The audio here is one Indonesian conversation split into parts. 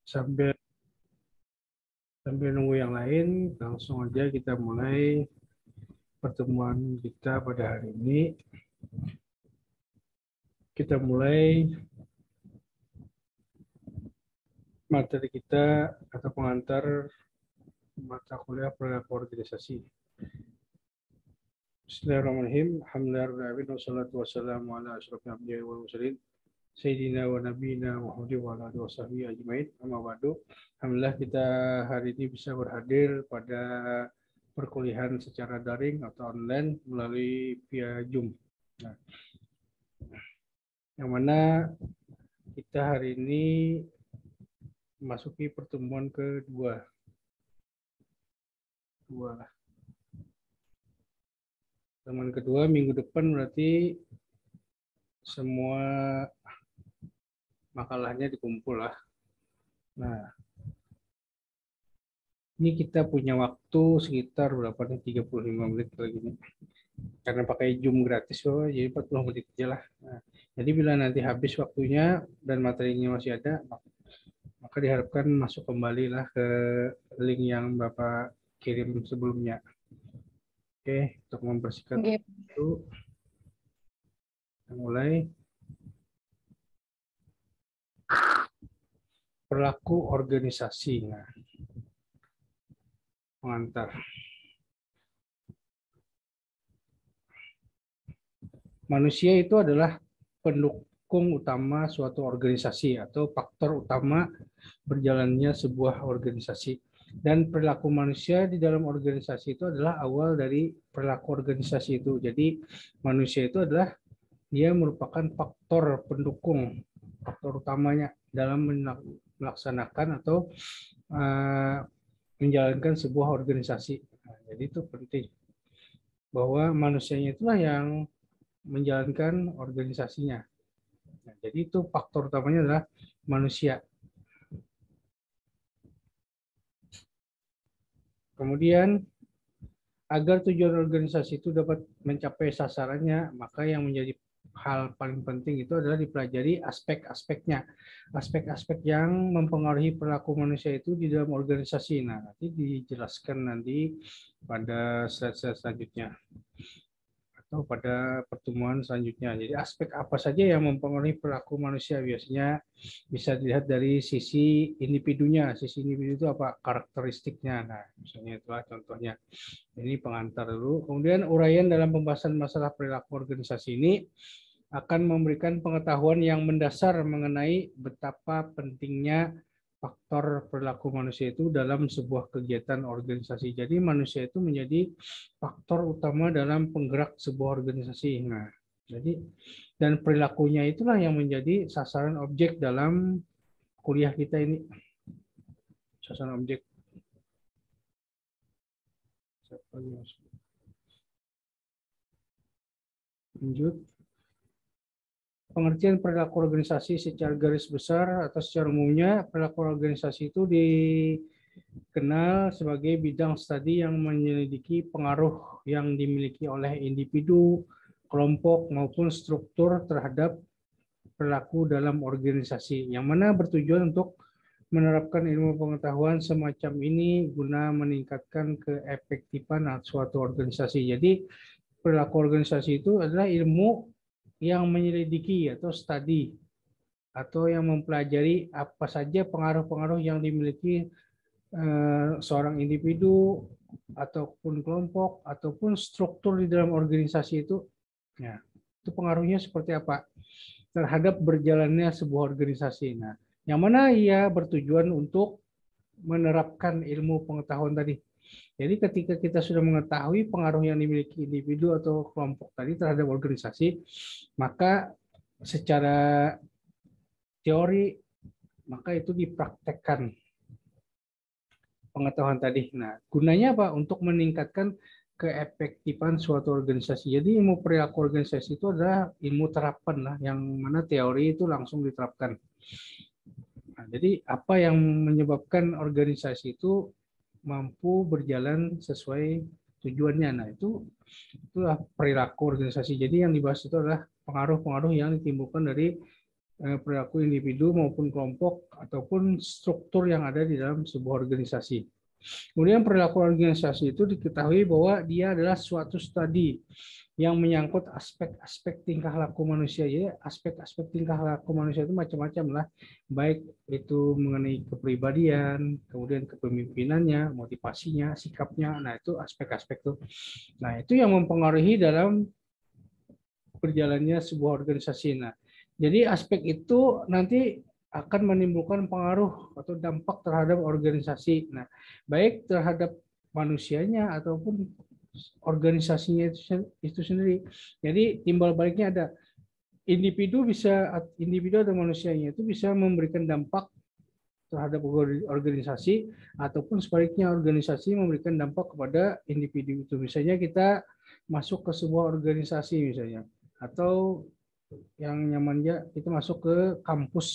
Sambil nunggu yang lain, langsung aja kita mulai pertemuan kita pada hari ini. Kita mulai materi kita atau pengantar mata kuliah perilaku organisasi. Bismillahirrahmanirrahim. Alhamdulillahirrahmanirrahim. Wassalatu wassalamu ala asyrafil anbiya'i wal mursalin. Sayyidina wa nabiyina Muhammadin wa ala alihi washabihi ajmain. Amma ba'du. Alhamdulillah kita hari ini bisa berhadir pada perkuliahan secara daring atau online melalui via Zoom. Nah, yang mana kita hari ini memasuki pertemuan kedua. Pertemuan kedua minggu depan berarti semua makalahnya dikumpul lah. Nah, ini kita punya waktu sekitar berapa nih, 35 menit lagi nih. Karena pakai Zoom gratis, jadi 40 menit aja lah. Nah, jadi bila nanti habis waktunya dan materinya masih ada, maka diharapkan masuk kembali lah ke link yang Bapak kirim sebelumnya. Oke, untuk mempersingkat itu, kita mulai. Perilaku organisasi. Nah, pengantar. Manusia itu adalah pendukung utama suatu organisasi atau faktor utama berjalannya sebuah organisasi. Dan perilaku manusia di dalam organisasi itu adalah awal dari perilaku organisasi itu. Jadi manusia itu adalah dia merupakan faktor pendukung, faktor utamanya dalam melaksanakan atau menjalankan sebuah organisasi. Nah, jadi itu penting bahwa manusianya itulah yang menjalankan organisasinya. Nah, jadi itu faktor utamanya adalah manusia. Kemudian agar tujuan organisasi itu dapat mencapai sasarannya, maka yang menjadi hal paling penting itu adalah dipelajari aspek-aspeknya. Aspek-aspek yang mempengaruhi perilaku manusia itu di dalam organisasi. Nah, nanti dijelaskan nanti pada slide-slide selanjutnya atau pada pertemuan selanjutnya. Jadi aspek apa saja yang mempengaruhi perilaku manusia biasanya bisa dilihat dari sisi individunya. Sisi individu itu apa? Karakteristiknya. Nah, misalnya itulah contohnya. Ini pengantar dulu. Kemudian uraian dalam pembahasan masalah perilaku organisasi ini akan memberikan pengetahuan yang mendasar mengenai betapa pentingnya faktor perilaku manusia itu dalam sebuah kegiatan organisasi. Jadi manusia itu menjadi faktor utama dalam penggerak sebuah organisasi. Nah, jadi dan perilakunya itulah yang menjadi sasaran objek dalam kuliah kita ini. Sasaran objek. Lanjut. Pengertian perilaku organisasi secara garis besar atau secara umumnya, perilaku organisasi itu dikenal sebagai bidang studi yang menyelidiki pengaruh yang dimiliki oleh individu, kelompok, maupun struktur terhadap perilaku dalam organisasi, yang mana bertujuan untuk menerapkan ilmu pengetahuan semacam ini guna meningkatkan keefektifan suatu organisasi. Jadi, perilaku organisasi itu adalah ilmu yang menyelidiki atau studi atau yang mempelajari apa saja pengaruh-pengaruh yang dimiliki seorang individu ataupun kelompok ataupun struktur di dalam organisasi itu. Ya, itu pengaruhnya seperti apa terhadap berjalannya sebuah organisasi. Nah, yang mana ia bertujuan untuk menerapkan ilmu pengetahuan tadi. Jadi ketika kita sudah mengetahui pengaruh yang dimiliki individu atau kelompok tadi terhadap organisasi, maka secara teori maka itu dipraktekkan pengetahuan tadi. Nah, gunanya apa? Untuk meningkatkan keefektifan suatu organisasi. Jadi ilmu perilaku organisasi itu adalah ilmu terapan lah, yang mana teori itu langsung diterapkan. Nah, jadi apa yang menyebabkan organisasi itu mampu berjalan sesuai tujuannya. Nah, itulah perilaku organisasi. Jadi yang dibahas itu adalah pengaruh-pengaruh yang ditimbulkan dari perilaku individu maupun kelompok ataupun struktur yang ada di dalam sebuah organisasi. Kemudian perilaku organisasi itu diketahui bahwa dia adalah suatu studi yang menyangkut aspek-aspek tingkah laku manusia. Ya, aspek-aspek tingkah laku manusia itu macam-macam lah, baik itu mengenai kepribadian, kemudian kepemimpinannya, motivasinya, sikapnya. Nah, itu aspek-aspek itu. Nah, itu yang mempengaruhi dalam berjalannya sebuah organisasi. Nah, jadi aspek itu nanti akan menimbulkan pengaruh atau dampak terhadap organisasi. Nah, baik terhadap manusianya ataupun organisasinya itu sendiri. Jadi timbal baliknya ada individu atau manusianya itu bisa memberikan dampak terhadap organisasi ataupun sebaliknya organisasi memberikan dampak kepada individu itu. Misalnya kita masuk ke sebuah organisasi misalnya, atau yang nyamannya kita masuk ke kampus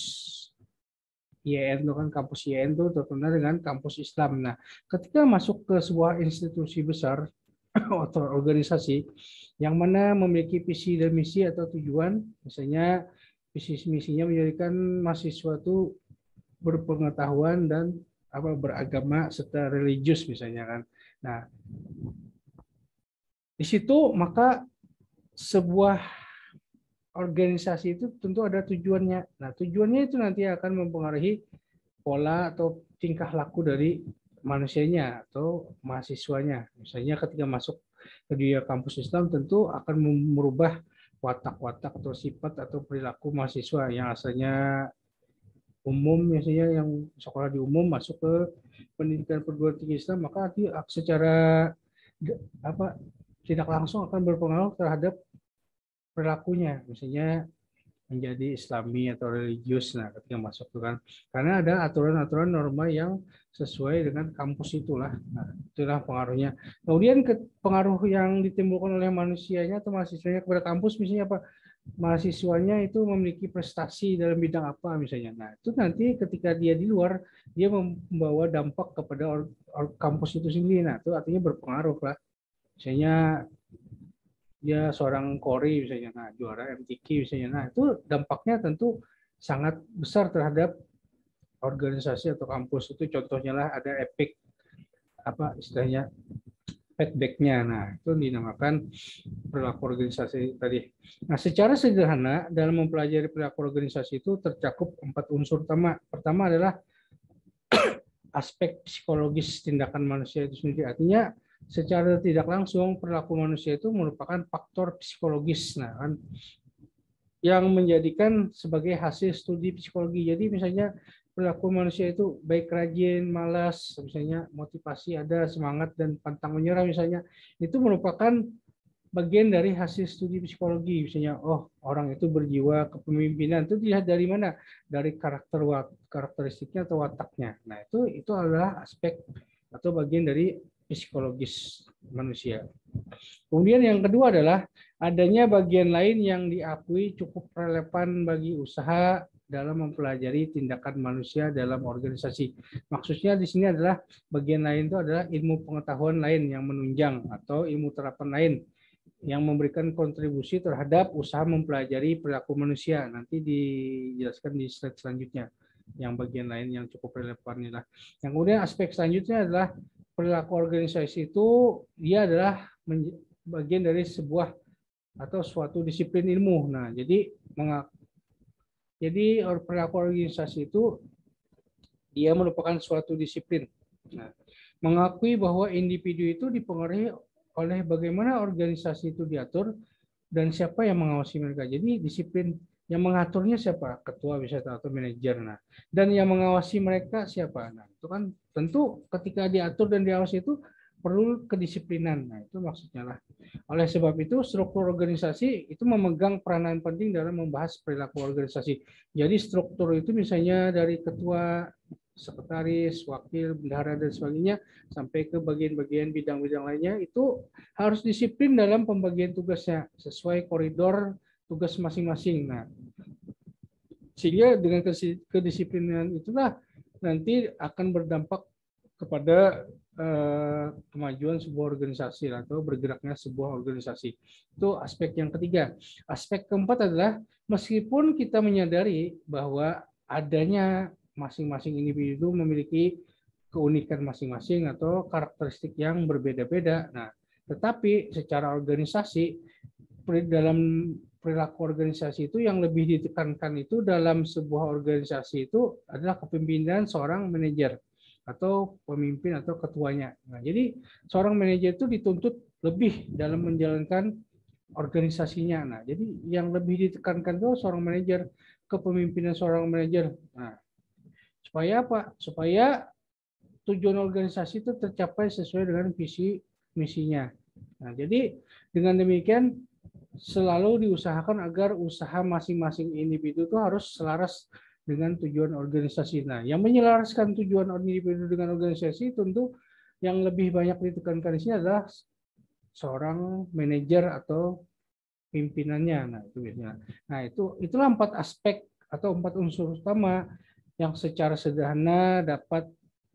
IAIN itu kan, kampus IAIN itu terkenal dengan kampus Islam. Nah, ketika masuk ke sebuah institusi besar atau organisasi yang mana memiliki visi dan misi atau tujuan, misalnya visi misinya menjadikan mahasiswa itu berpengetahuan dan beragama serta religius misalnya kan. Nah, di situ maka sebuah organisasi itu tentu ada tujuannya. Nah, tujuannya itu nanti akan mempengaruhi pola atau tingkah laku dari manusianya atau mahasiswanya. Misalnya ketika masuk ke dunia kampus Islam tentu akan merubah watak-watak atau sifat atau perilaku mahasiswa yang asalnya umum, misalnya yang sekolah di umum masuk ke pendidikan perguruan tinggi Islam, maka secara tidak langsung akan berpengaruh terhadap perilakunya, misalnya menjadi Islami atau religius. Nah, ketika masuk itu kan, karena ada aturan-aturan norma yang sesuai dengan kampus itulah. Nah, itulah pengaruhnya. Kemudian pengaruh yang ditimbulkan oleh manusianya atau mahasiswanya kepada kampus, misalnya apa? Mahasiswanya itu memiliki prestasi dalam bidang apa misalnya. Nah, itu nanti ketika dia di luar, dia membawa dampak kepada kampus itu sendiri. Nah, itu artinya berpengaruh lah. Misalnya dia seorang Kori misalnya, nah juara MTQ misalnya, nah itu dampaknya tentu sangat besar terhadap organisasi atau kampus itu. Contohnya lah ada epic istilahnya feedback-nya, nah itu dinamakan perilaku organisasi tadi. Nah, secara sederhana dalam mempelajari perilaku organisasi itu tercakup 4 unsur utama. Pertama adalah aspek psikologis tindakan manusia itu sendiri, artinya secara tidak langsung perilaku manusia itu merupakan faktor psikologis, nah kan, yang menjadikan sebagai hasil studi psikologi. Jadi misalnya perilaku manusia itu baik rajin, malas, misalnya motivasi ada, semangat dan pantang menyerah misalnya, itu merupakan bagian dari hasil studi psikologi. Misalnya, oh orang itu berjiwa kepemimpinan, itu dilihat dari mana? Dari karakteristiknya atau wataknya. Nah itu adalah aspek atau bagian dari psikologis manusia. Kemudian yang kedua adalah adanya bagian lain yang diakui cukup relevan bagi usaha dalam mempelajari tindakan manusia dalam organisasi. Maksudnya di sini adalah bagian lain itu adalah ilmu pengetahuan lain yang menunjang atau ilmu terapan lain yang memberikan kontribusi terhadap usaha mempelajari perilaku manusia. Nanti dijelaskan di slide selanjutnya. Yang bagian lain yang cukup relevan inilah. Yang kemudian aspek selanjutnya adalah perilaku organisasi itu dia adalah bagian dari sebuah atau suatu disiplin ilmu. Nah, jadi perilaku organisasi itu dia merupakan suatu disiplin. Nah, mengakui bahwa individu itu dipengaruhi oleh bagaimana organisasi itu diatur dan siapa yang mengawasi mereka. Jadi disiplin yang mengaturnya siapa? Ketua wisata atau manajer. Nah, dan yang mengawasi mereka siapa? Nah, itu kan tentu ketika diatur dan diawasi itu perlu kedisiplinan. Nah, itu maksudnya lah. Oleh sebab itu, struktur organisasi itu memegang peranan penting dalam membahas perilaku organisasi. Jadi struktur itu misalnya dari ketua, sekretaris, wakil, bendahara, dan sebagainya, sampai ke bagian-bagian bidang-bidang lainnya, itu harus disiplin dalam pembagian tugasnya, sesuai koridor tugas masing-masing. Nah, sehingga dengan kedisiplinan itulah nanti akan berdampak kepada kemajuan sebuah organisasi atau bergeraknya sebuah organisasi. Itu aspek yang ketiga. Aspek keempat adalah meskipun kita menyadari bahwa adanya masing-masing individu memiliki keunikan masing-masing atau karakteristik yang berbeda-beda. Nah, tetapi secara organisasi dalam perilaku organisasi itu yang lebih ditekankan itu dalam sebuah organisasi itu adalah kepemimpinan seorang manajer atau pemimpin atau ketuanya. Nah, jadi seorang manajer itu dituntut lebih dalam menjalankan organisasinya. Nah, jadi yang lebih ditekankan itu seorang manajer, kepemimpinan seorang manajer. Nah, supaya apa? Supaya tujuan organisasi itu tercapai sesuai dengan visi misinya. Nah, jadi dengan demikian selalu diusahakan agar usaha masing-masing individu itu harus selaras dengan tujuan organisasi. Nah, yang menyelaraskan tujuan individu dengan organisasi tentu yang lebih banyak ditekankan di sini adalah seorang manajer atau pimpinannya. Nah, itu biasanya. Nah, itulah 4 aspek atau 4 unsur utama yang secara sederhana dapat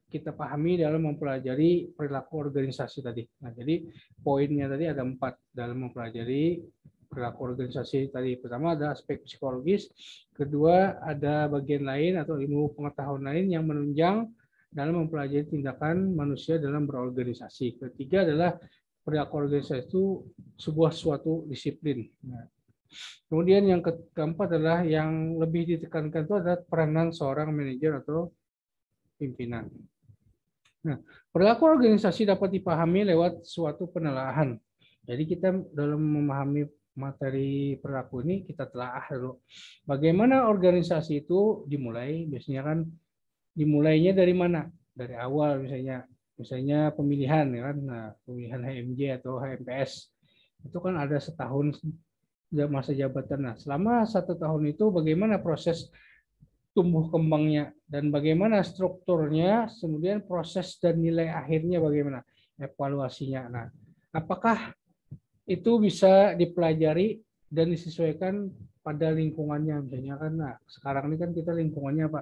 kita pahami dalam mempelajari perilaku organisasi tadi. Nah, jadi poinnya tadi ada 4 dalam mempelajari perilaku organisasi tadi. Pertama ada aspek psikologis, kedua ada bagian lain atau ilmu pengetahuan lain yang menunjang dalam mempelajari tindakan manusia dalam berorganisasi. Ketiga adalah perilaku organisasi itu sebuah suatu disiplin. Nah, kemudian yang keempat adalah yang lebih ditekankan itu adalah peranan seorang manajer atau pimpinan. Nah, perilaku organisasi dapat dipahami lewat suatu penelaahan. Jadi kita dalam memahami materi perilaku ini kita telaah dulu. Bagaimana organisasi itu dimulai? Biasanya kan dimulainya dari mana? Dari awal misalnya pemilihan ya kan. Nah, pemilihan HMJ atau HMPS itu kan ada setahun masa jabatan. Nah, selama 1 tahun itu bagaimana proses tumbuh kembangnya dan bagaimana strukturnya, kemudian proses dan nilai akhirnya bagaimana evaluasinya. Nah, apakah itu bisa dipelajari dan disesuaikan pada lingkungannya, misalnya kan. Nah, sekarang ini kan kita lingkungannya apa?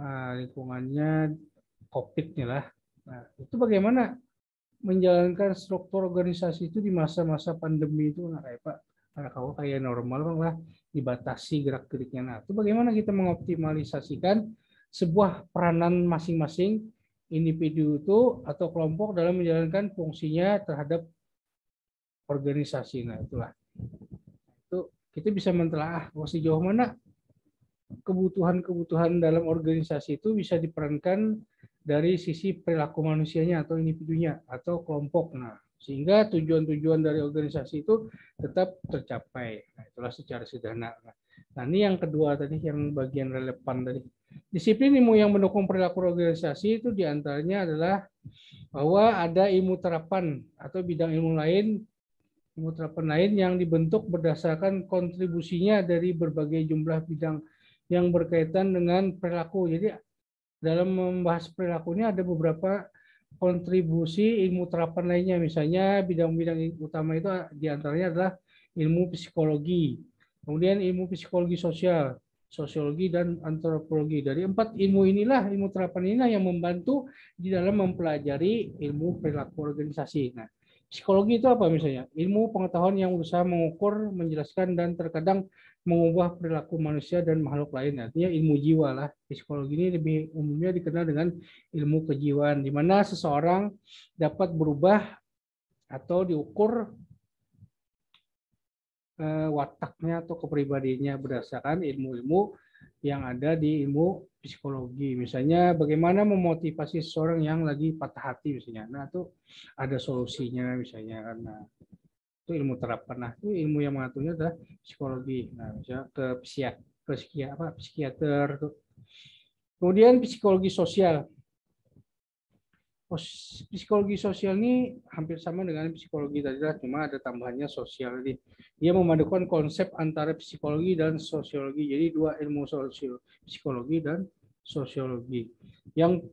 Nah, lingkungannya COVID nih lah. Nah, itu bagaimana menjalankan struktur organisasi itu di masa-masa pandemi itu. Nah, kayak Pak, kalau kayak normal bang lah, dibatasi gerak geriknya. Nah, itu bagaimana kita mengoptimalisasikan sebuah peranan masing-masing individu itu atau kelompok dalam menjalankan fungsinya terhadap organisasi. Nah, itulah. Itu kita bisa mentelaah sejauh mana kebutuhan-kebutuhan dalam organisasi itu bisa diperankan dari sisi perilaku manusianya atau individunya atau kelompok. Nah, sehingga tujuan-tujuan dari organisasi itu tetap tercapai. Nah, itulah secara sederhana. Nah, ini yang kedua tadi, yang bagian relevan tadi. Disiplin ilmu yang mendukung perilaku organisasi itu diantaranya adalah bahwa ada ilmu terapan atau bidang ilmu terapan lain yang dibentuk berdasarkan kontribusinya dari berbagai jumlah bidang yang berkaitan dengan perilaku. Jadi dalam membahas perilaku ini ada beberapa kontribusi ilmu terapan lainnya. Misalnya bidang-bidang utama itu diantaranya adalah ilmu psikologi, kemudian ilmu psikologi sosial, sosiologi, dan antropologi. Dari 4 ilmu inilah, ilmu terapan inilah yang membantu di dalam mempelajari ilmu perilaku organisasi. Nah, psikologi itu apa misalnya? Ilmu pengetahuan yang berusaha mengukur, menjelaskan, dan terkadang mengubah perilaku manusia dan makhluk lain. Artinya ilmu jiwa lah. Psikologi ini lebih umumnya dikenal dengan ilmu kejiwaan, di mana seseorang dapat berubah atau diukur wataknya atau kepribadiannya berdasarkan ilmu-ilmu yang ada di ilmu psikologi. Misalnya bagaimana memotivasi seseorang yang lagi patah hati misalnya. Nah, itu ada solusinya misalnya karena itu ilmu terapan. Nah, itu ilmu yang mengaturnya adalah psikologi. Nah, misalnya ke psikiater. Kemudian psikologi sosial. Psikologi sosial ini hampir sama dengan psikologi tadi, cuma ada tambahannya sosial. Jadi dia memadukan konsep antara psikologi dan sosiologi. Jadi 2 ilmu psikologi dan sosiologi. Yang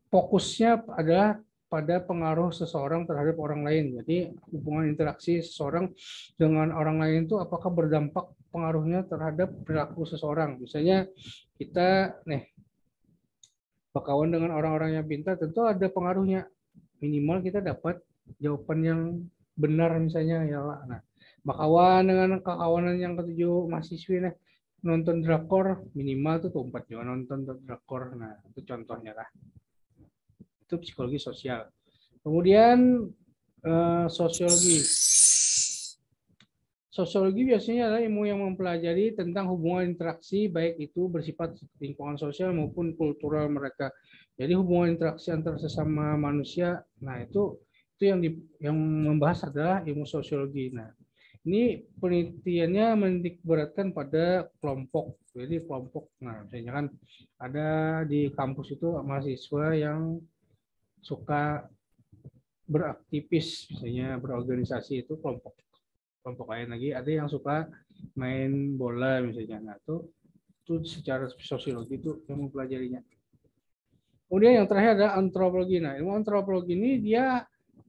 fokusnya adalah pada pengaruh seseorang terhadap orang lain. Jadi hubungan interaksi seseorang dengan orang lain itu apakah berdampak pengaruhnya terhadap perilaku seseorang. Misalnya kita berkawan dengan orang-orang yang pintar tentu ada pengaruhnya. Minimal kita dapat jawaban yang benar misalnya ya lah. Nah, berkawan dengan kawanan yang ketujuh mahasiswi nih nonton drakor minimal tuh 4 juga nonton drakor. Nah, itu contohnya lah. Itu psikologi sosial. Kemudian sosiologi. Sosiologi biasanya adalah ilmu yang mempelajari tentang hubungan interaksi baik itu bersifat lingkungan sosial maupun kultural mereka. Jadi hubungan interaksi antar sesama manusia, nah itu yang membahas adalah ilmu sosiologi. Nah, ini penelitiannya menitik beratkan pada kelompok. Jadi kelompok, nah misalnya kan ada di kampus itu mahasiswa yang suka beraktivis, misalnya berorganisasi itu kelompok lain lagi, ada yang suka main bola misalnya. Nah, itu secara sosiologi itu yang mempelajarinya. Kemudian yang terakhir ada antropologi. Nah, ilmu antropologi ini dia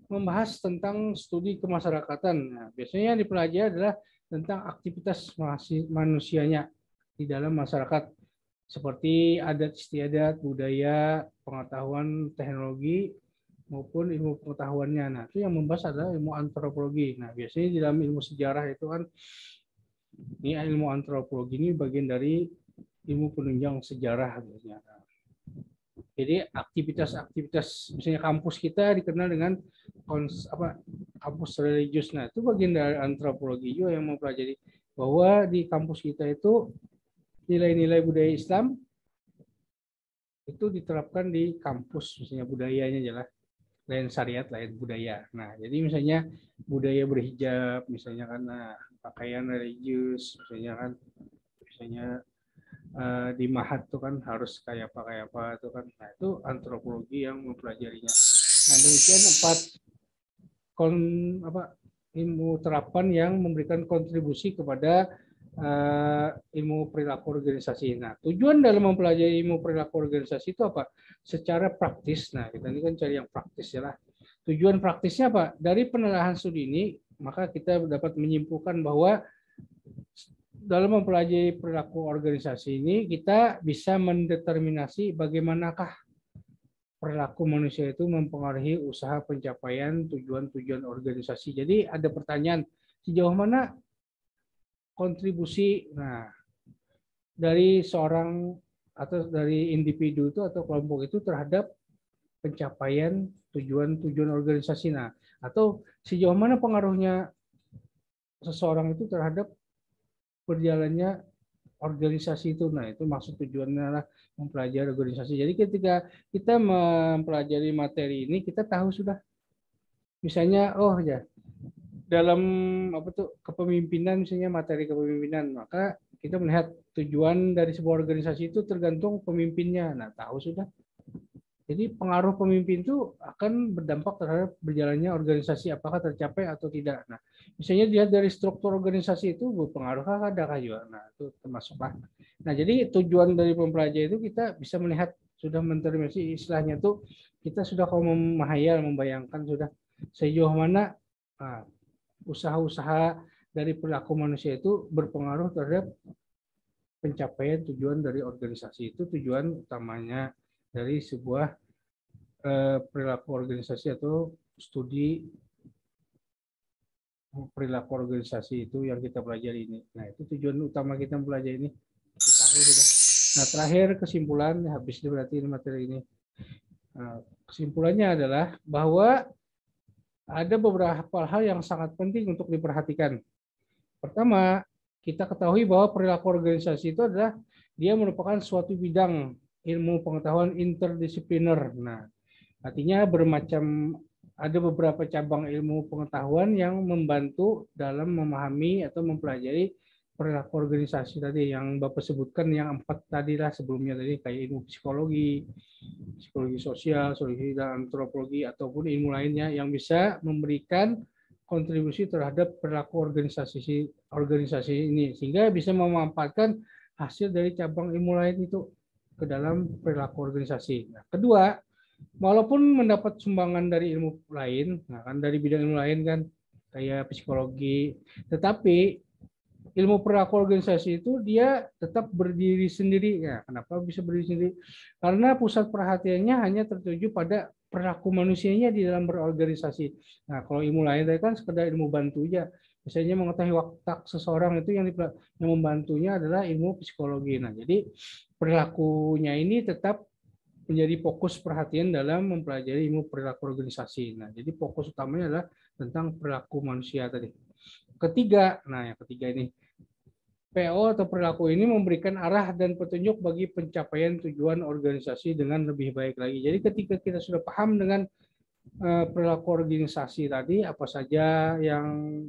membahas tentang studi kemasyarakatan. Nah, biasanya yang dipelajari adalah tentang aktivitas manusianya di dalam masyarakat seperti adat istiadat, budaya, pengetahuan, teknologi, maupun ilmu pengetahuannya. Nah, itu yang membahas adalah ilmu antropologi. Nah, biasanya di dalam ilmu sejarah itu kan, ini ilmu antropologi ini bagian dari ilmu penunjang sejarah biasanya. Jadi aktivitas-aktivitas misalnya kampus kita dikenal dengan kampus religius. Nah, itu bagian dari antropologi juga yang mempelajari bahwa di kampus kita itu nilai-nilai budaya Islam itu diterapkan di kampus, misalnya budayanya jelas. Lain syariat, lain budaya. Nah, jadi misalnya budaya berhijab, misalnya kan pakaian religius, misalnya kan, di mahat tuh kan harus kayak apa tuh kan. Nah, itu antropologi yang mempelajarinya. Nah, demikian 4 ilmu terapan yang memberikan kontribusi kepada ilmu perilaku organisasi. Nah, tujuan dalam mempelajari ilmu perilaku organisasi itu apa? Secara praktis. Nah, kita ini kan cari yang praktis ya lah. Tujuan praktisnya apa? Dari penelaahan studi ini, maka kita dapat menyimpulkan bahwa dalam mempelajari perilaku organisasi ini, kita bisa mendeterminasi bagaimanakah perilaku manusia itu mempengaruhi usaha pencapaian tujuan-tujuan organisasi. Jadi ada pertanyaan, sejauh mana kontribusi dari seorang atau dari individu itu atau kelompok itu terhadap pencapaian tujuan-tujuan organisasi. Nah, atau sejauh mana pengaruhnya seseorang itu terhadap berjalannya organisasi itu. Nah, itu maksud tujuannya adalah mempelajari organisasi. Jadi ketika kita mempelajari materi ini, kita tahu sudah misalnya dalam kepemimpinan, misalnya materi kepemimpinan, maka kita melihat tujuan dari sebuah organisasi itu tergantung pemimpinnya. Nah, tahu sudah. Jadi pengaruh pemimpin itu akan berdampak terhadap berjalannya organisasi, apakah tercapai atau tidak. Nah, misalnya dilihat dari struktur organisasi itu berpengaruh adakah juga. Nah, itu termasuklah. Nah, jadi tujuan dari mempelajari itu kita bisa melihat sudah menterminasi istilahnya itu kita sudah kalau menghayal, membayangkan sudah sejauh mana usaha-usaha dari perilaku manusia itu berpengaruh terhadap pencapaian tujuan dari organisasi. Itu tujuan utamanya dari sebuah perilaku organisasi atau studi perilaku organisasi itu yang kita pelajari ini. Nah, itu tujuan utama kita mempelajari ini. Nah, terakhir kesimpulan, habis berarti materi ini. Kesimpulannya adalah bahwa ada beberapa hal yang sangat penting untuk diperhatikan. Pertama, kita ketahui bahwa perilaku organisasi itu adalah dia merupakan suatu bidang ilmu pengetahuan interdisipliner. Nah, artinya ada beberapa cabang ilmu pengetahuan yang membantu dalam memahami atau mempelajari perilaku organisasi tadi yang Bapak sebutkan, yang 4 tadi lah sebelumnya tadi, kayak ilmu psikologi, psikologi sosial, sosiologi dan antropologi, ataupun ilmu lainnya yang bisa memberikan kontribusi terhadap perilaku organisasi ini, sehingga bisa memanfaatkan hasil dari cabang ilmu lain itu ke dalam perilaku organisasi. Nah, kedua, walaupun mendapat sumbangan dari ilmu lain, nah kan dari bidang ilmu lain kan kayak psikologi, tetapi ilmu perilaku organisasi itu dia tetap berdiri sendiri. Ya, kenapa bisa berdiri sendiri? Karena pusat perhatiannya hanya tertuju pada perilaku manusianya di dalam berorganisasi. Nah, kalau ilmu lain tadi kan sekedar ilmu bantu aja. Misalnya mengetahui watak seseorang itu yang membantunya adalah ilmu psikologi. Nah, jadi perilakunya ini tetap menjadi fokus perhatian dalam mempelajari ilmu perilaku organisasi. Nah, jadi fokus utamanya adalah tentang perilaku manusia tadi. Ketiga, nah yang ketiga ini, PO atau perilaku ini memberikan arah dan petunjuk bagi pencapaian tujuan organisasi dengan lebih baik lagi. Jadi ketika kita sudah paham dengan perilaku organisasi tadi, apa saja yang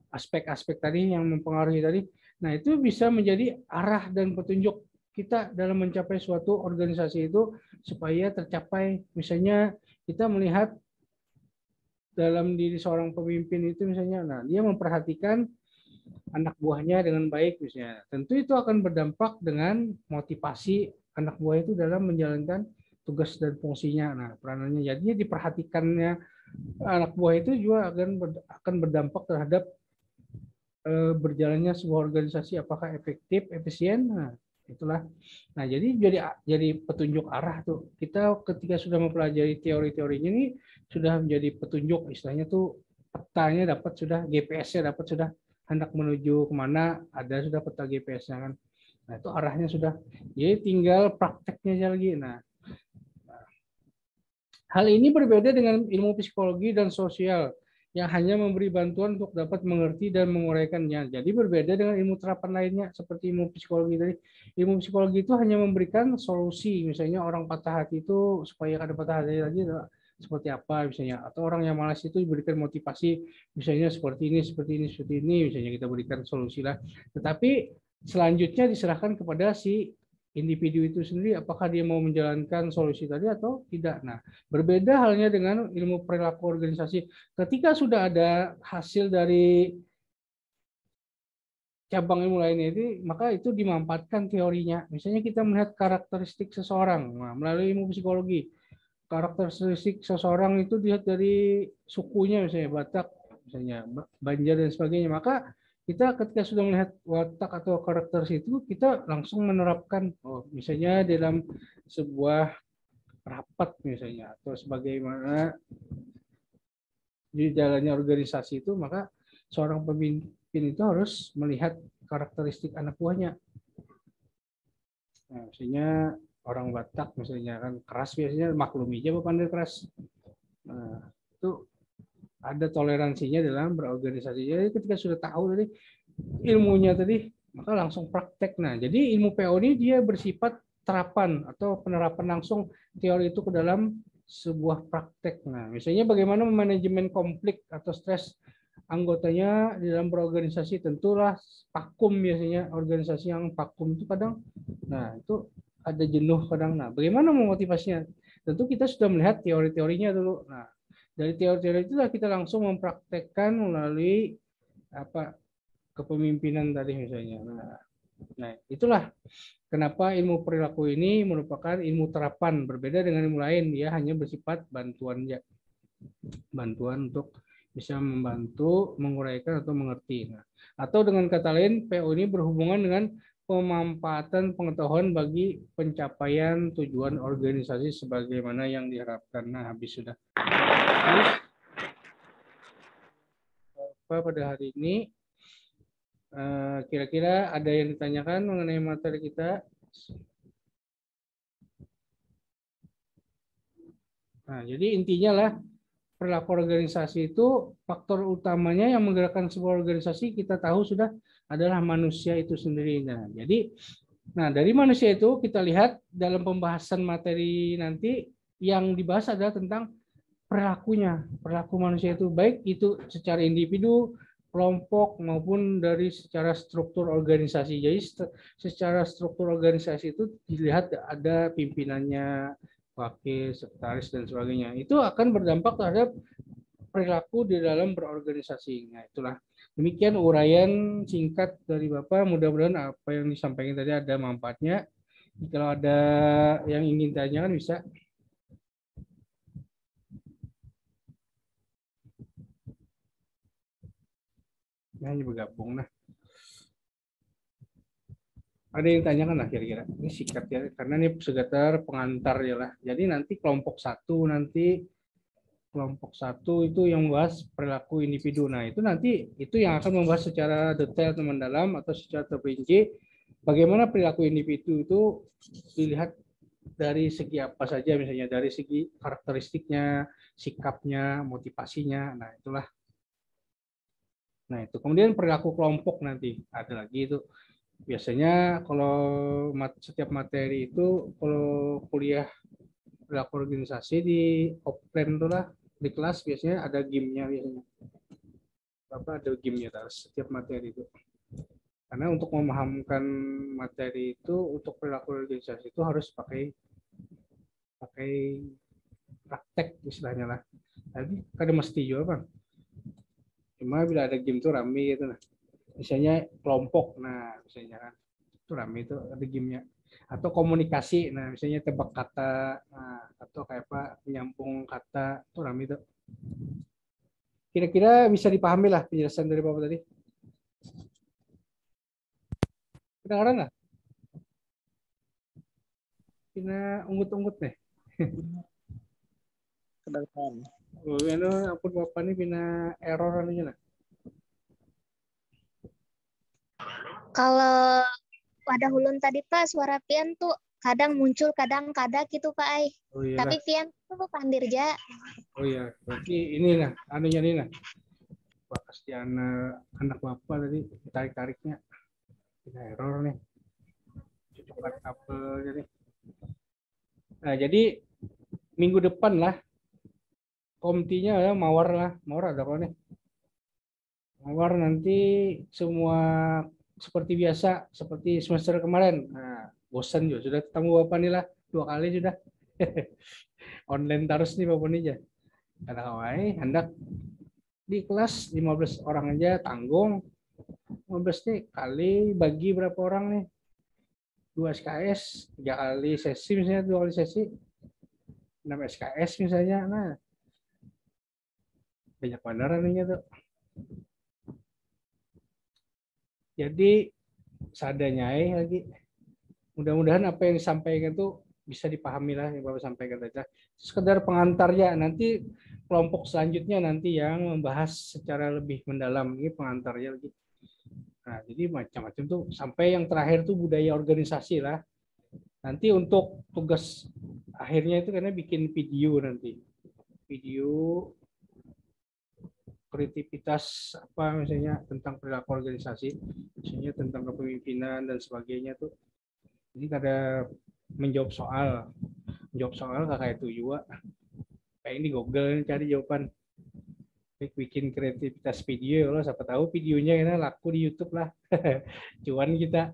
aspek-aspek tadi yang mempengaruhi tadi, nah itu bisa menjadi arah dan petunjuk kita dalam mencapai suatu organisasi itu supaya tercapai. Misalnya kita melihat dalam diri seorang pemimpin itu misalnya, nah dia memperhatikan anak buahnya dengan baik misalnya. Tentu itu akan berdampak dengan motivasi anak buah itu dalam menjalankan tugas dan fungsinya. Nah, peranannya jadinya diperhatikannya anak buah itu juga akan berdampak terhadap berjalannya sebuah organisasi, apakah efektif, efisien. Nah, itulah. Nah, jadi petunjuk arah tuh. Kita ketika sudah mempelajari teori-teorinya ini sudah menjadi petunjuk, istilahnya tuh petanya dapat sudah, GPS-nya dapat sudah, hendak menuju kemana ada sudah peta GPS-nya kan. Nah, itu arahnya sudah. Jadi tinggal prakteknya aja lagi. Nah, hal ini berbeda dengan ilmu psikologi dan sosial yang hanya memberi bantuan untuk dapat mengerti dan menguraikannya. Jadi berbeda dengan ilmu terapan lainnya seperti ilmu psikologi tadi. Ilmu psikologi itu hanya memberikan solusi, misalnya orang patah hati itu supaya ada patah hati lagi seperti apa misalnya, atau orang yang malas itu diberikan motivasi misalnya seperti ini, seperti ini, seperti ini, misalnya kita berikan solusi lah. Tetapi selanjutnya diserahkan kepada si individu itu sendiri apakah dia mau menjalankan solusi tadi atau tidak. Nah, berbeda halnya dengan ilmu perilaku organisasi. Ketika sudah ada hasil dari cabang ilmu lainnya itu, maka itu dimanfaatkan teorinya. Misalnya kita melihat karakteristik seseorang melalui ilmu psikologi. Karakteristik seseorang itu dilihat dari sukunya, misalnya Batak, misalnya Banjar dan sebagainya. Maka kita ketika sudah melihat watak atau karakteristik itu, kita langsung menerapkan, misalnya dalam sebuah rapat misalnya, atau sebagaimana di jalannya organisasi itu, maka seorang pemimpin itu harus melihat karakteristik anak buahnya. Nah, misalnya orang Batak misalnya kan keras, biasanya maklumi aja pandai keras. Nah, itu ada toleransinya dalam berorganisasi. Jadi ketika sudah tahu tadi ilmunya tadi, maka langsung praktek. Nah, jadi ilmu PO ini dia bersifat terapan atau penerapan langsung teori itu ke dalam sebuah praktek. Nah, misalnya bagaimana memanajemen konflik atau stres anggotanya di dalam berorganisasi, tentulah vakum biasanya organisasi yang vakum itu kadang, nah itu ada jenuh kadang. Nah, bagaimana memotivasinya? Tentu kita sudah melihat teori-teorinya dulu. Nah, dari teori-teori itulah kita langsung mempraktekkan melalui apa kepemimpinan tadi misalnya. Nah, itulah kenapa ilmu perilaku ini merupakan ilmu terapan, berbeda dengan ilmu lain. Dia hanya bersifat bantuan ya, bantuan untuk bisa membantu menguraikan atau mengerti. Nah, atau dengan kata lain, PO ini berhubungan dengan pemanfaatan pengetahuan bagi pencapaian tujuan organisasi sebagaimana yang diharapkan. Nah, habis sudah. Pada hari ini kira-kira ada yang ditanyakan mengenai materi kita? Nah, jadi intinya lah perilaku organisasi itu faktor utamanya yang menggerakkan sebuah organisasi kita tahu sudah adalah manusia itu sendiri. Nah, jadi dari manusia itu kita lihat dalam pembahasan materi nanti yang dibahas adalah tentang perilakunya, perilaku manusia itu baik itu secara individu, kelompok maupun dari secara struktur organisasi. Jadi secara struktur organisasi itu dilihat ada pimpinannya, wakil, sekretaris dan sebagainya. Itu akan berdampak terhadap perilaku di dalam berorganisasi. Nah, itulah. Demikian uraian singkat dari Bapak. Mudah-mudahan apa yang disampaikan tadi ada manfaatnya. Kalau ada yang ingin tanyakan bisa. Hanya bergabung. Nah. Ada yang tanyakan lah kira-kira. Ini sikat ya, karena ini sekedar pengantar ya lah. Jadi nanti kelompok satu itu yang membahas perilaku individu. Nah itu nanti itu yang akan membahas secara detail dan mendalam atau secara terperinci bagaimana perilaku individu itu dilihat dari segi apa saja, misalnya dari segi karakteristiknya, sikapnya, motivasinya. Nah itulah. Nah itu kemudian perilaku kelompok nanti ada lagi itu. Biasanya kalau setiap materi itu kalau kuliah perilaku organisasi di offline itu lah di kelas biasanya ada game-nya biasanya. Ada game-nya setiap materi itu. Karena untuk memahamkan materi itu untuk perilaku organisasi itu harus pakai praktek istilahnya lah. Jadi kada mesti juga bang. Cuma bila ada game tuh rame gitu nah. Misalnya kelompok, nah misalnya kan itu rame itu ada gamenya. Atau komunikasi, nah misalnya tebak kata, nah, atau kayak apa menyambung kata itu rame itu. Kira-kira bisa dipahami lah penjelasan dari Bapak tadi. Kedengaran nggak? Pina ungut-ungut nih. Kedengaran. Oh, ini ampun Bapak ini pina error anunya lah. Kalau wadah ulun tadi Pak, suara pian tuh kadang muncul, kadang kada gitu Pak Ai. Oh iya. Tapi pian tuh pandir ja. Oh iya, berarti ini nah, anunya ini nah. Pak Kastiana anak Bapak tadi tarik-tariknya. Pina error nih. Cocokan kabel jadi. Nah, jadi minggu depan lah komtinya ya mawar ada kok nih. Mawar nanti semua seperti biasa, seperti semester kemarin. Nah, bosan juga sudah ketemu Bapak nih lah 2 kali sudah. Online terus nih Bapak nih aja. Karena kawan hendak di kelas 15 orang aja tanggung. 15 nih kali bagi berapa orang nih? 2 SKS, 3 kali sesi misalnya, 2 kali sesi. 6 SKS misalnya. Nah, banyak beneran nih tuh. Jadi seadanya lagi. Mudah-mudahan apa yang disampaikan itu bisa dipahami lah yang Bapak sampaikan tadi. Sekedar pengantar ya, nanti kelompok selanjutnya nanti yang membahas secara lebih mendalam. Ini pengantarnya lagi. Nah, jadi macam-macam tuh sampai yang terakhir tuh budaya organisasi lah. Nanti untuk tugas akhirnya itu karena bikin video nanti. Video kreativitas apa misalnya tentang perilaku organisasi, misalnya tentang kepemimpinan dan sebagainya tuh. Jadi ada menjawab soal gak kayak itu juga. Kayak ini Google cari jawaban. Bikin kreativitas video loh, siapa tahu videonya ini laku di YouTube lah. Cuan kita.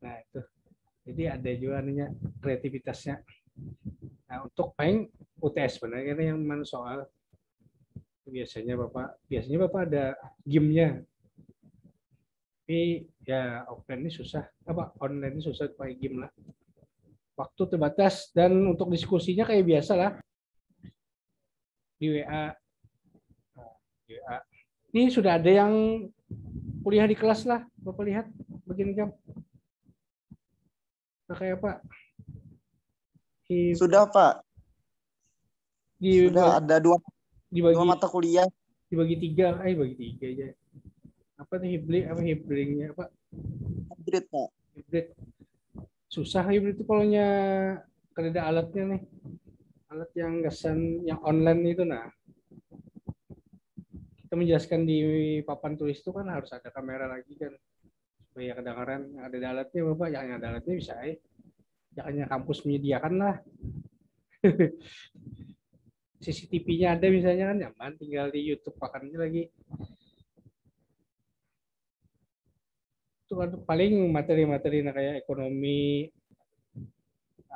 Nah itu. Jadi ada juga anunya kreativitasnya. Nah untuk paling UTS sebenarnya yang mana soal biasanya Bapak ada game-nya. Tapi ya offline ini susah, online ini susah pakai game lah. Waktu terbatas dan untuk diskusinya kayak biasa lah di WA. Ini sudah ada yang kuliah di kelas lah, Bapak lihat begini jam. Pakai apa? Sudah Pak. Sudah ada dua mata kuliah. Dibagi 3, bagi 3 aja. Apa tuh hibridnya apa? Hibrid Pak. Hibrid. Susah hibrid itu kalau ada alatnya nih. Alat yang gasan yang online itu nah. Kita menjelaskan di papan tulis itu kan harus ada kamera lagi kan. Supaya kedengaran ada alatnya Bapak, yang ada alatnya bisa jangan kampus menyediakan lah. CCTV-nya ada misalnya kan nyaman, tinggal di YouTube pakannya lagi. Itu kan paling materi-materi kayak ekonomi,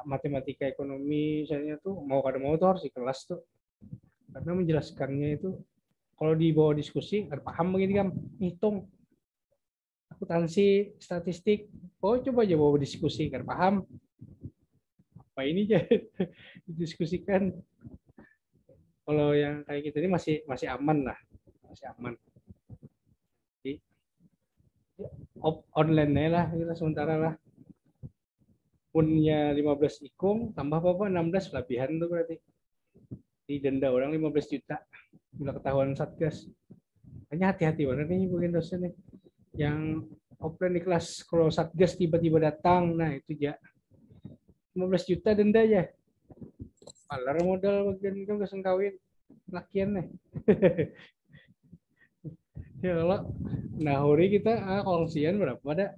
matematika ekonomi misalnya tuh mau kada mau tuh harus di kelas tuh. Karena menjelaskannya itu kalau dibawa diskusi kan paham begini kan, hitung akuntansi, statistik, coba aja bawa diskusi kan paham. Apa ini aja didiskusikan. Kalau yang kayak gitu ini masih aman lah, masih aman. Jadi online lah kita sementara lah. Punya 15 ikung tambah apa 16 lebihan tuh berarti. Didenda orang 15 juta bila ketahuan Satgas. Hanya hati-hati banget nih mungkin dosen nih. Yang offline di kelas kalau Satgas tiba-tiba datang, nah itu ya 15 juta denda ya. Palar modal bagian itu gak kawin lakian nih. Ya kalau nahuri kita kongsian berapa ada?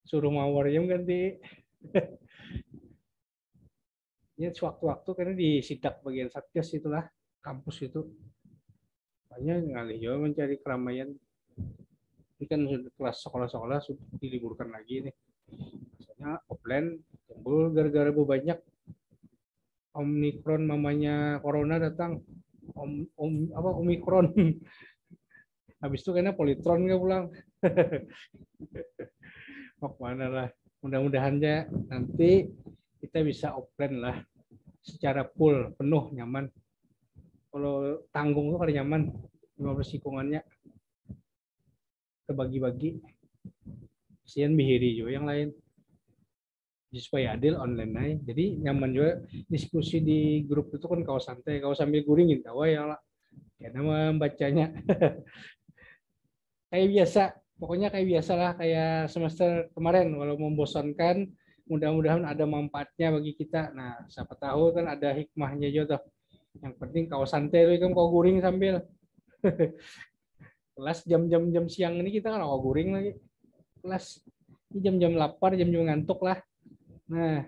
Suruh mawarnya ganti. Ya sewaktu-waktu karena di sidak bagian Satgas itulah kampus itu. Banyak ngalih juga mencari keramaian. Ini kan kelas sekolah-sekolah sudah diliburkan lagi nih. Misalnya offline timbul gara-gara banyak Omikron mamanya corona datang. Omikron. Habis itu kayaknya politron nggak pulang. Mau mana lah. Mudah-mudahan ya nanti kita bisa offline lah. Secara full, penuh, nyaman. Kalau tanggung tuh kada nyaman. 15 hikungannya. Kebagi-bagi. Kesian bihiri juga yang lain. Supaya adil online aja. Jadi nyaman juga diskusi di grup itu kan kau santai, kau sambil guringin tahu ya lah. Karena membacanya kayak biasa, pokoknya kayak biasa lah kayak semester kemarin. Walau membosankan, mudah-mudahan ada manfaatnya bagi kita. Nah, siapa tahu kan ada hikmahnya juga. Yang penting kau santai kan kau guring sambil kelas jam-jam siang ini kita kan kau guring lagi. Kelas ini jam-jam lapar, jam-jam ngantuk lah. Nah,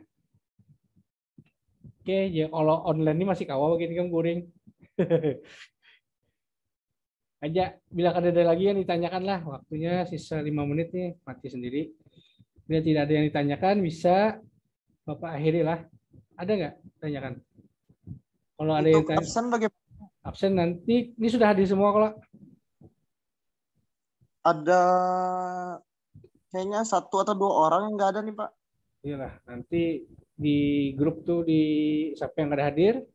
oke, ya kalau online ini masih kawal begini kan guring. Aja, bila ada lagi yang ditanyakan lah, waktunya sisa 5 menit nih, mati sendiri. Bila tidak ada yang ditanyakan, bisa Bapak akhiri lah. Ada nggak tanyakan? Kalau ada yang tanya, absen bagaimana? Absen nanti, ini sudah hadir semua kalau? Ada kayaknya 1 atau 2 orang yang nggak ada nih Pak. Iyalah, nanti di grup tuh di siapa yang ada hadir,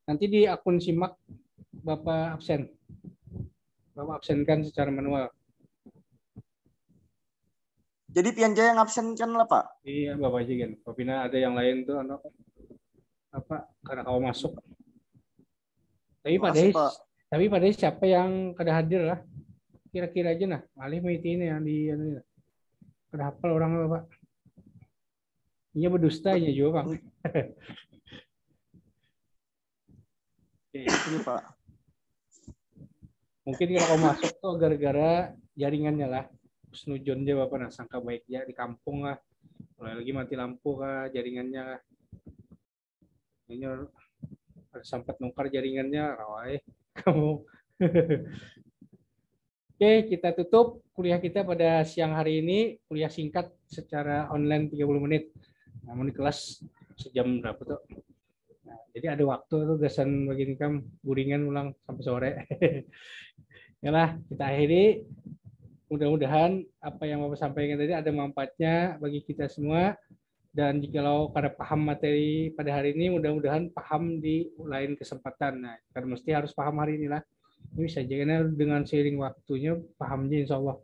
nanti di akun simak Bapak absen. Bapak absenkan secara manual. Jadi Pianja yang absenkan lah Pak? Iya, Bapak aja kan. Papina ada yang lain tuh apa karena kau masuk. Tapi pada siapa yang kada hadir lah. Kira-kira aja nah, alih meeting ini yang di kada hafal orang Bapak. Iya berdusta ya juga Bang. Ini Pak. Mungkin kalau kau masuk tuh gara-gara jaringannya lah. Senujon aja Bapak, nah sangka baik ya di kampung lah. Kalau lagi mati lampu kah jaringannya kah. Ini sempat nongkar jaringannya, rawai kamu. Oke, kita tutup kuliah kita pada siang hari ini. Kuliah singkat secara online 30 menit. Namun di kelas sejam berapa tuh? Nah, jadi ada waktu tuh gasan begini kan guringan ulang sampai sore. Yalah, kita akhiri. Mudah-mudahan apa yang Bapak sampaikan tadi ada manfaatnya bagi kita semua. Dan jikalau pada paham materi pada hari ini, mudah-mudahan paham di lain kesempatan. Nah, karena mesti harus paham hari ini lah. Ini bisa jadi dengan seiring waktunya pahamnya insya Allah.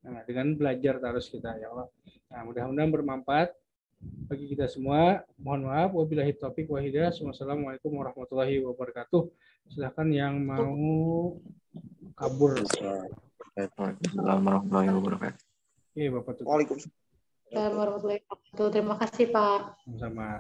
Nah, dengan belajar terus kita ya Allah. Nah, mudah-mudahan bermanfaat bagi kita semua. Mohon maaf, wabillahi taufiq wa hidayah. Wassalamualaikum warahmatullahi wabarakatuh. Silakan yang mau kabur. Waalaikumsalam warahmatullahi wabarakatuh. Oke, Bapak tutup. Waalaikumsalam warahmatullahi wabarakatuh. Terima kasih Pak. Sama-sama.